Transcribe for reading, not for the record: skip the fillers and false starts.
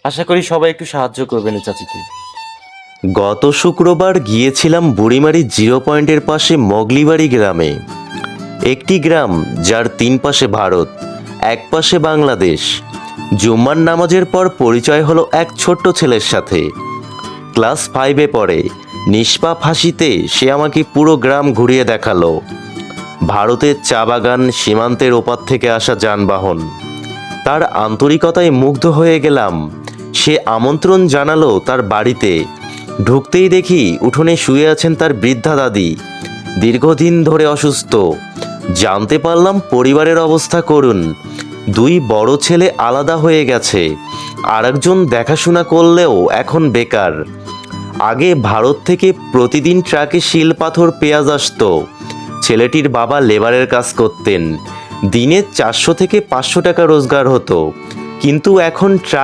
আশা করি সবাই একটু সাহায্য করবেন এই চাচিকে। গত শুক্রবার গিয়েছিলাম বুড়িমারি 0 পয়েন্টের পাশে মগলিবাড়ি গ্রামে। একটি গ্রাম যার 3 পাশে ভারত, এক পাশে বাংলাদেশ। জুম্মার নামাজের পর পরিচয় হলো এক ছোট্ট ছেলের সাথে। ক্লাস 5-এ পড়ে। নিষ্পাপ হাসিতে সে আমাকে পুরো গ্রাম ঘুরিয়ে দেখালো। ভারতের চা বাগান, সীমান্তের ওপার থেকে আসা যানবাহন। তার আন্তরিকতায় মুগ্ধ হয়ে গেলাম। সে আমন্ত্রণ জানালো তার বাড়িতে। ঢুকতেই দেখি উঠোনে শুয়ে আছেন তার বৃদ্ধা দাদি, দীর্ঘদিন ধরে অসুস্থ। জানতে পারলাম পরিবারের অবস্থা করুণ। 2 বড় ছেলে আলাদা হয়ে গেছে, আরেকজন দেখাশোনা করলেও এখন বেকার। আগে ভারত থেকে প্রতিদিন ট্রাকে শিল পাথর পেঁয়াজ আসতো। ছেলেটির বাবা লেবারের কাজ করতেন, দিনে 400 থেকে 500 টাকা রোজগার হতো। কিন্তু এখন ট্রাক